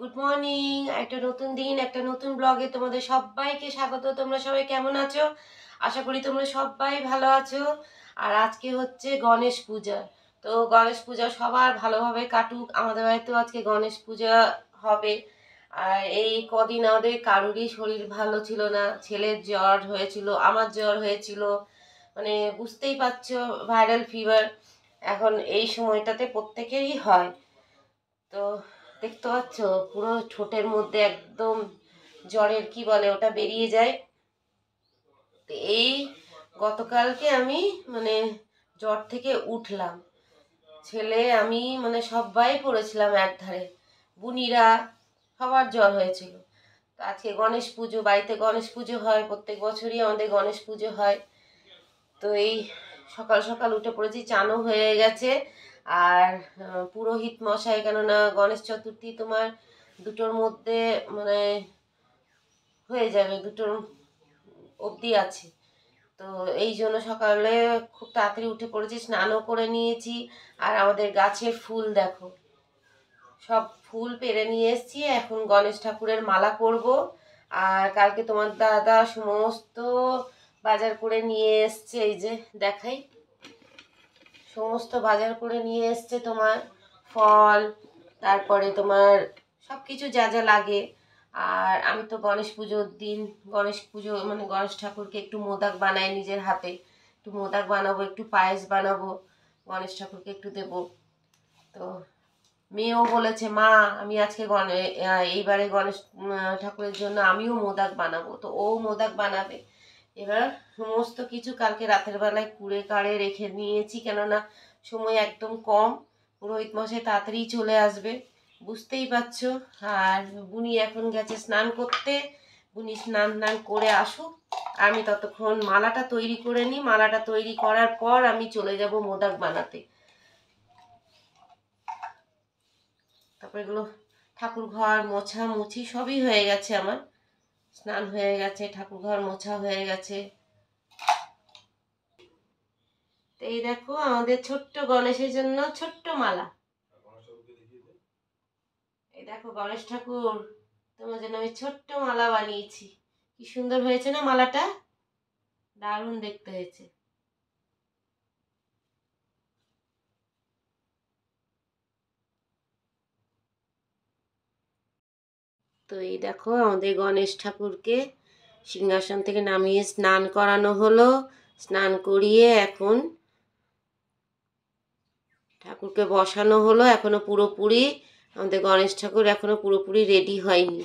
Good morning. একটা নতুন দিন, একটা নতুন ব্লগে তোমাদের সবাইকে স্বাগত। তোমরা সবাই কেমন আছো? আশা করি তোমরা সবাই ভালো আছো। আর আজকে হচ্ছে গণেশ পূজা। তো গণেশ পূজা সবার ভালোভাবে কাটুক। আমাদের বাড়িতেও আজকে গণেশ পূজা হবে। আর এই কদিন আমাদের কারোরই শরীর ভালো ছিল না। ছেলের জ্বর হয়েছিল, আমার জ্বর হয়েছিল, মানে বুঝতেই পারছো, ভাইরাল ফিভার এখন এই সময়টাতে প্রত্যেকেরই হয়। তো দেখতে পাচ্ছ পুরো ঠোঁটের মধ্যে একদম জ্বরের কি বলে ওটা বেরিয়ে যায়। তো এই গতকালকে আমি মানে জ্বর থেকে উঠলাম, ছেলে আমি মানে সবাই পড়েছিলাম একধারে, বুনিরা সবার জ্বর হয়েছিল। তো আজকে গণেশ পুজো, বাড়িতে গণেশ পুজো হয়, প্রত্যেক বছরই আমাদের গণেশ পুজো হয়। তো এই সকাল সকাল উঠে পড়েছি, চানও হয়ে গেছে। আর পুরোহিত মশাই, কেননা গণেশ চতুর্থী তোমার দুটোর মধ্যে মানে হয়ে যাবে, দুটোর অবধি আছে। তো এই জন্য সকালে খুব তাড়াতাড়ি উঠে পড়েছি, স্নানও করে নিয়েছি। আর আমাদের গাছের ফুল দেখো, সব ফুল পেরে নিয়ে এসেছি। এখন গণেশ ঠাকুরের মালা করব। আর কালকে তোমার দাদা সমস্ত বাজার করে নিয়ে এসছে, এই যে দেখাই, সমস্ত বাজার করে নিয়ে এসছে তোমার ফল, তারপরে তোমার সব কিছু যা যা লাগে। আর আমি তো গণেশ পুজোর দিন, গণেশ পুজো মানে গণেশ ঠাকুরকে একটু মোদক বানাই নিজের হাতে, একটু মোদক বানাবো, একটু পায়েস বানাবো, গণেশ ঠাকুরকে একটু দেবো। তো মেয়েও বলেছে মা আমি আজকে এইবারে গণেশ ঠাকুরের জন্য আমিও মোদক বানাবো। তো ও মোদক বানাবে। এবার সমস্ত কিছু কালকে রাতের বেলায় কুড়ে কাড়ে রেখে নিয়েছি, কেননা সময় একদম কম, পুরোহিত মশাই তাড়াতাড়ি চলে আসবে, বুঝতেই পারছো। আর বুনি এখন গেছে স্নান করতে, বুনি স্নান টান করে আসুক, আমি ততক্ষণ মালাটা তৈরি করে নিই। মালাটা তৈরি করার পর আমি চলে যাব মোদক বানাতে। তারপরে এগুলো ঠাকুর ঘর মোছা মুছি সবই হয়ে গেছে, আমার স্নান হয়ে গেছে, ঠাকুর ঘর মোছা হয়ে গেছে। এই দেখো আমাদের ছোট্ট গণেশের জন্য ছোট্ট মালা। এই দেখো গণেশ ঠাকুর, তোমার জন্য আমি ছোট্ট মালা বানিয়েছি। কি সুন্দর হয়েছে না মালাটা? দারুণ দেখতে হয়েছে। তো এই দেখো আমাদের গণেশ ঠাকুরকে সিংহাসন থেকে নামিয়ে স্নান করানো হলো। স্নান করিয়ে এখন ঠাকুরকে বসানো হলো। এখনো পুরোপুরি আমাদের গণেশ ঠাকুর এখনো পুরোপুরি রেডি হয়নি,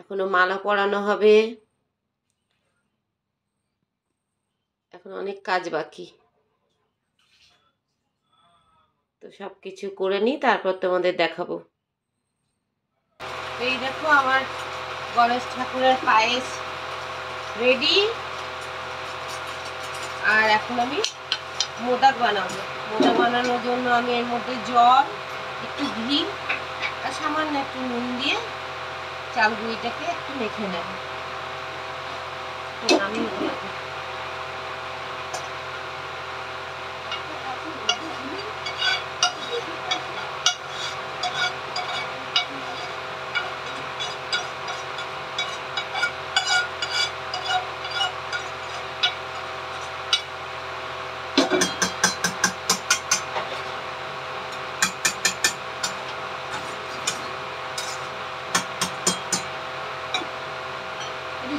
এখনো মালা পরানো হবে, এখন অনেক কাজ বাকি। তো সব কিছু করে নিই, তারপর তোমাদের দেখাবো। এই দেখো আমার গণেশ ঠাকুরের পায়েস রেডি। আর এখন আমি মোদক বানাবো। মোদক বানানোর জন্য আমি এর মধ্যে জল, একটু ঘি আর সামান্য একটু নুন দিয়ে চাল গুঁড়িটাকে একটু মেখে নেব। তো আমি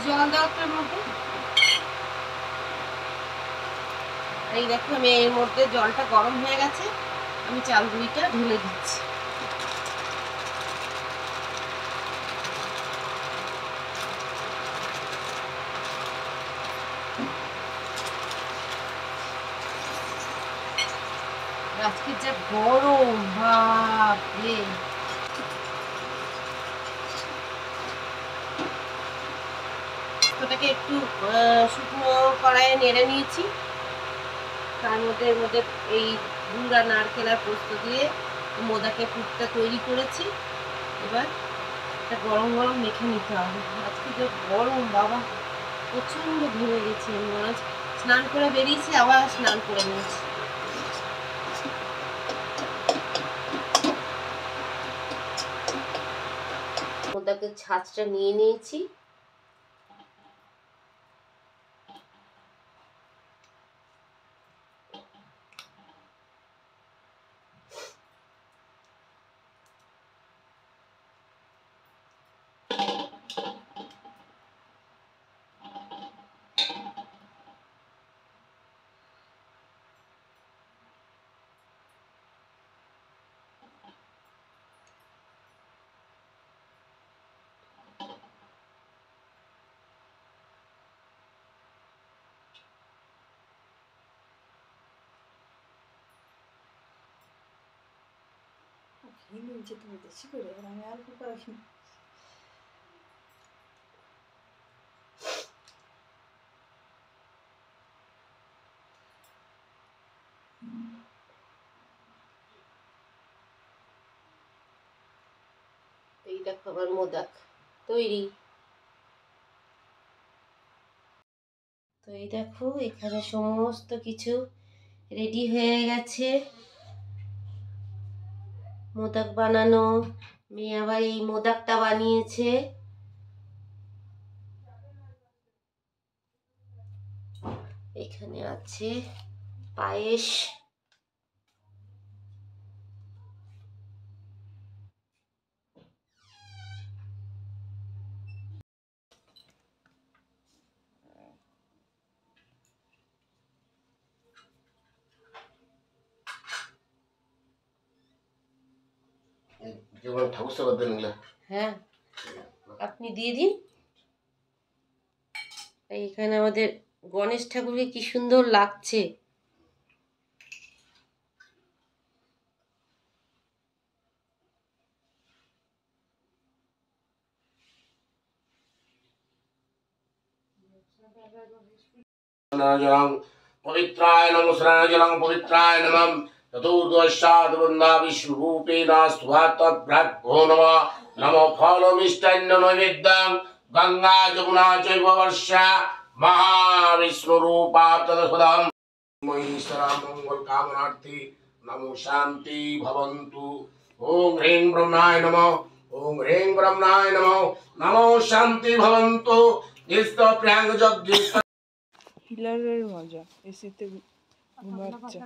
জল দেওয়ার মধ্যে এই দেখো আমি এর মধ্যে জলটা গরম হয়ে গেছে, আমি চাল গুঁড়িটা ঢেলে দিচ্ছি। আজকে যা গরম, বাপরে! ওটাকে একটু শুকনো কড়াইয়ে নেড়ে নিয়েছি, তার মধ্যে এর মধ্যে এই গুড় আর নারকেল আর পোস্ত দিয়ে মোদাকে পুরটা তৈরি করেছি। এবার এটা গরম গরম মেখে নিতে হবে। আজকে যে গরম বাবা, প্রচণ্ড ঘেমে গেছি আমি, মনে হচ্ছে স্নান করে বেরিয়েছি আবার স্নান করে নিয়েছি। মোদাকের ছাঁচটা নিয়ে নিয়েছি। তুমি বেশি করে আমি অল্প করে এই দেখো আমার মোদক তৈরি। তো এই দেখো এখানে সমস্ত কিছু রেডি হয়ে গেছে মোদক বানানো। মেয়ে আবার এই মোদকটা বানিয়েছে। এখানে আছে পায়েস। হ্যাঁ আপনি দিয়ে দিন। এখানে আমাদের গণেশ ঠাকুরকে কি সুন্দর লাগছে। पवित्राय नमः स्नानजलं पवित्राय नमः चतुर्दशाद्वन्द्वा विश्वरूपेण स्तुवात्तद्भ्राग्भो नमः नमो फलमिष्टान्न नैवेद्यं गंगा जमुना चैव वर्षा महाविष्णुरूपा तदसदं महीश्वरा मंगल कामनार्थी नमो शांति भवन्तु। ओम ह्रीं ब्रह्माय नमः ओम ह्रीं ब्रह्माय नमः नमो शांति भवन्तु। इष्ट प्रियांग जगदीश হিলারের মজা এসিতে ঘুমাচ্ছে।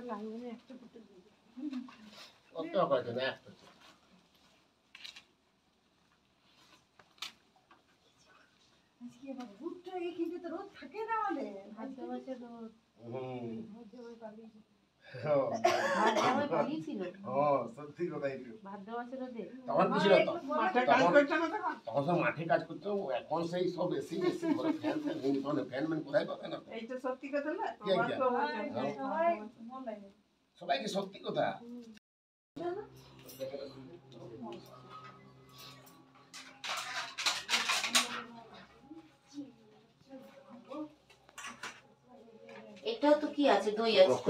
মাঠে কাজ করতে এখন সেই সব এসি এসি ঘরে ফ্যান ফ্যান ফ্যান ম্যান কোথায় পাবে না। এইটা সত্যি কথা না, সবাইকে সত্যি কথা। এটাও তো কি আছে, দই আছে।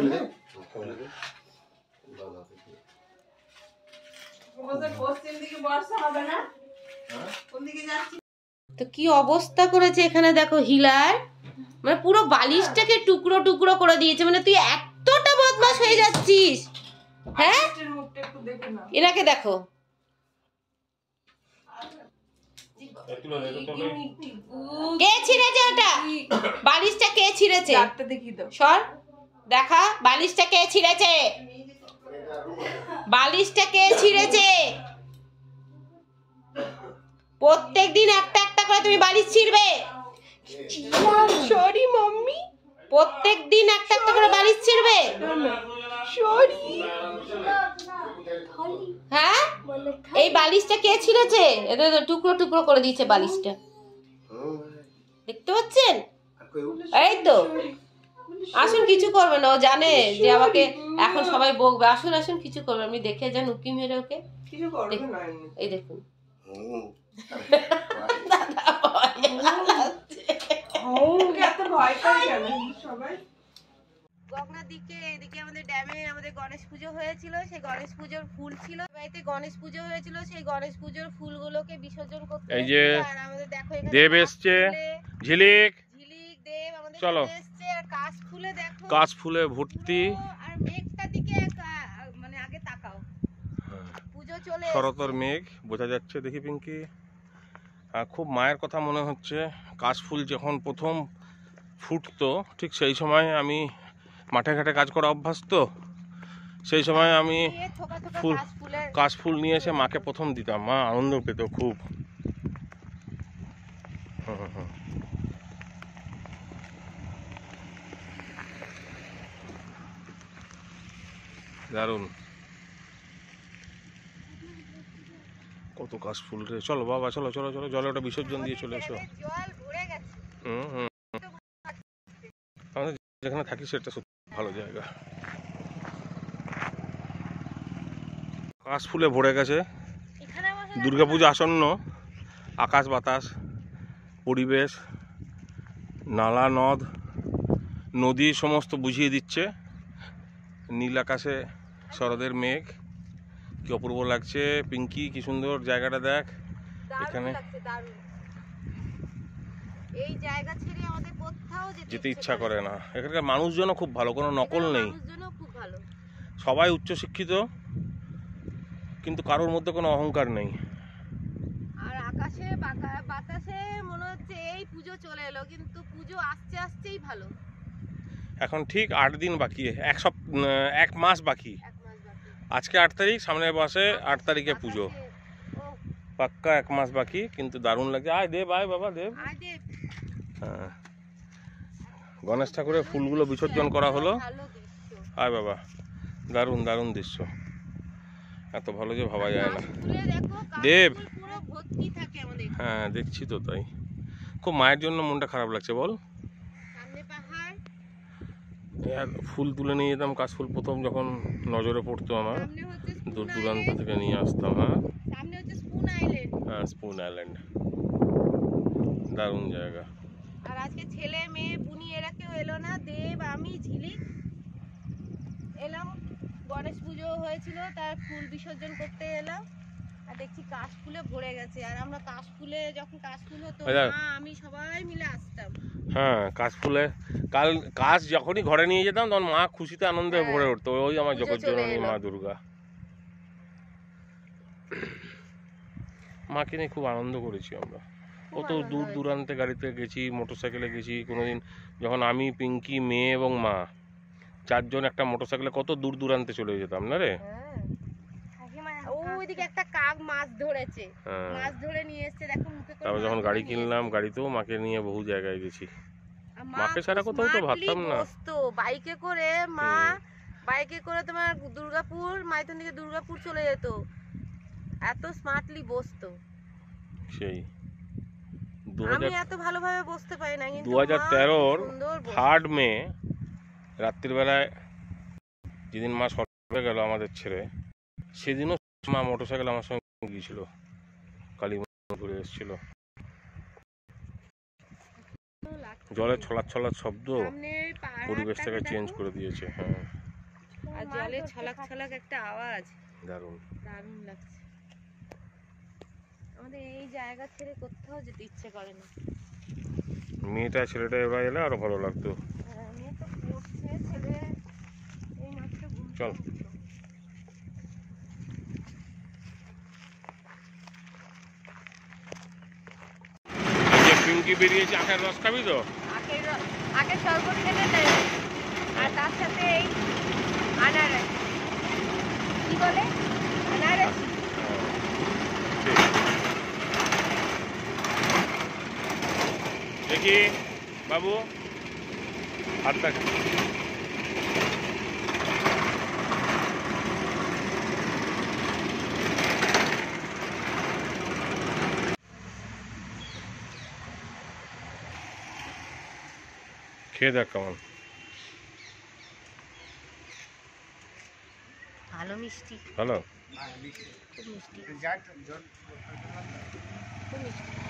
তো কি অবস্থা করেছে এখানে দেখো হিলার, মানে পুরো বালিশটাকে টুকরো টুকরো করে দিয়েছে। মানে তুই এতটা বদমাশ হয়ে যাচ্ছিস। হ্যাঁ এনাকে দেখো, কে ছিঁড়েছে ওটা? বালিশটা কে ছিঁড়েছে? সর দেখা, বালিশটা কে ছিঁড়েছে? বালিশটা কে ছিঁড়েছে? প্রত্যেকদিন একটা একটা করে তুমি বালিশ ছিঁড়বে? সরি মাম্মি, প্রত্যেকদিন একটা একটা করে বালিশ ছিঁড়বে? সরি। হ্যাঁ এই বালিশটা কে ছিঁড়েছে? এটা টুকরো টুকরো করে দিয়েছে বালিশটা, দেখতে পাচ্ছেন? এই তো আসুন, কিছু করবে না, ও জানে যে আমাকে এখন সবাই বকবে। আসুন আসুন, কিছু করবে, আপনি দেখে যান উকি মেরে ওকে। এই দেখুন গঙ্গার দিকে এদিকে আমাদের ড্যামে আমাদের গণেশ পুজো হয়েছিল। সেই গণেশ পুজোর ফুল ছিল বাড়িতে, গণেশ পুজো হয়েছিল, সেই গণেশ পুজোর ফুলগুলোকে বিসর্জন করতে। এই যে দেব এসছে, ঝিলিক ঝিলিক দেব আমাদের এসছে, আর কাশ ফুলে দেখো, কাশ ফুলে ভর্তি। আর মেঘটা দিকে মানে আগে তাকাও, পুজো চলে শরতের মেঘ বোঝা যাচ্ছে। দেখি পিঙ্কি আর খুব মায়ের কথা মনে হচ্ছে। কাশফুল যখন প্রথম ফুটতো ঠিক সেই সময় আমি মাঠে ঘাটে কাজ করা অভ্যাস, তো সেই সময় আমি ফুল কাশফুল নিয়ে এসে মাকে প্রথম দিতাম, মা আনন্দ পেত খুব। দারুণ, কত কাশফুল রে। চলো বাবা, চলো চলো চলো, জলে ওটা বিসর্জন দিয়ে চলে এসো। আমাদের যেখানে থাকি সেটা সত্যি ভালো জায়গা। কাশফুলে ভরে গেছে, দুর্গাপূজা আসন্ন, আকাশ বাতাস পরিবেশ, নালা নদ নদী সমস্ত বুঝিয়ে দিচ্ছে। নীল আকাশে শরতের মেঘ, কি অপূর্ব লাগছে। পিঙ্কি, কি সুন্দর জায়গাটা দেখ। এখানে এই জায়গা ছেড়ে আমাদের কোথাও যেতে ইচ্ছা করে না। এখানকার মানুষজনও খুব ভালো, কোনো নকল নেই, খুব ভালো। সবাই উচ্চশিক্ষিত, কিন্তু কারোর মধ্যে কোনো অহংকার নেই। আর আকাশে বাতাসে মনে হচ্ছে এই পুজো চলে এলো, কিন্তু পুজো আসতে আসতেই ভালো। এখন ঠিক 8 দিন বাকি, এক মাস বাকি। আজকে 8 তারিখ, সামনের মাসে 8 তারিখে পুজো, পাক্কা 1 মাস বাকি। কিন্তু দারুণ লাগছে। আয় দেব, আয় বাবা দেব। হ্যাঁ, গণেশ ঠাকুরের ফুলগুলো বিসর্জন করা হলো। আয় বাবা, দারুণ দারুণ দৃশ্য, এত ভালো যে ভাবা যায় না। দেব, হ্যাঁ দেখছি তো, তাই খুব মায়ের জন্য মনটা খারাপ লাগছে বল। ফুল তুলে নিয়ে যেতাম, কাশফুল প্রথম যখন নজরে পড়তো আমার, দূর দূরান্ত থেকে নিয়ে আসতাম। হ্যাঁ, স্পুন আইল্যান্ড, দারুণ জায়গা। আর আজকে ছেলে মেয়ে বুনি এরা কেউ এলো না, দেব আমি ঝিলিক এলাম। গণেশ পুজো হয়েছিল, তার ফুল বিসর্জন করতে এলাম, আর দেখছি কাশফুলে ভরে গেছে। আর আমরা কাশফুলে, যখন কাশফুল হতো মা আমি সবাই মিলে আসতাম। হ্যাঁ, কাশফুলে কাশ যখনই ঘরে নিয়ে যেতাম তখন মা খুশিতে আনন্দে ভরে উঠতো। ওই আমার জগৎজননী মা দুর্গা, মাকে নিয়ে খুব আনন্দ করেছি আমরা। কত দূর দূরান্তে গাড়িতে গেছি, মোটরসাইকেলে গেছি। কোনোদিন যখন আমি, পিঙ্কি, মেয়ে এবং মা 4 জন একটা মোটরসাইকেলে কত দূর দূরান্তে চলে যেতাম না রে। ওইদিকে একটা কাক মাছ ধরেছে, মাছ ধরে নিয়ে এসেছে, দেখো মুখে করে। তারপর যখন গাড়ি কিনলাম, গাড়িতেও মাকে নিয়ে বহু জায়গায় গেছি। মাকে ছাড়া কোথাও তো ভাবতাম না। বাইকে করে মা, বাইকে করে তোমার দুর্গাপুর, মাইথন থেকে দুর্গাপুর চলে যেত, এত স্মার্টলি বসতো। সেই আমি এত ভালোভাবে বসতে পারি না, কিন্তু 2013-র 3 মে রাত্রিবেলায় যেদিন মা সরে গেল আমাদের ছেড়ে, সেদিনও মা মোটরসাইকেল আমার সঙ্গে গিয়েছিল, কালী ঘুরে এসেছিল। জলের ছলাৎ ছলাৎ শব্দ পরিবেশটাকে চেঞ্জ করে দিয়েছে। হ্যাঁ, আর জলের ছলাক ছলাক একটা আওয়াজ, দারুণ দারুণ লাগছে। আমাদের এই জায়গা ছেড়ে কোথাও যেতে ইচ্ছে করে না। মেয়েটা ছেলেটা এবার এলে আরো ভালো লাগতো। মেয়ে তো পড়ছে, ছেলে এই মাত্র ঘুম। চল, পিঙ্কি বেরিয়েছে, আখের রস খাবি তো? আখের শরবত খেতে চাই, আর তার সাথে এই আনারস, কি বলে আনারস। দেখি বাবু, হাতটা খেয়ে দেখ কেমন। ভালো মিষ্টি, ভালো, খুব মিষ্টি, খুব মিষ্টি।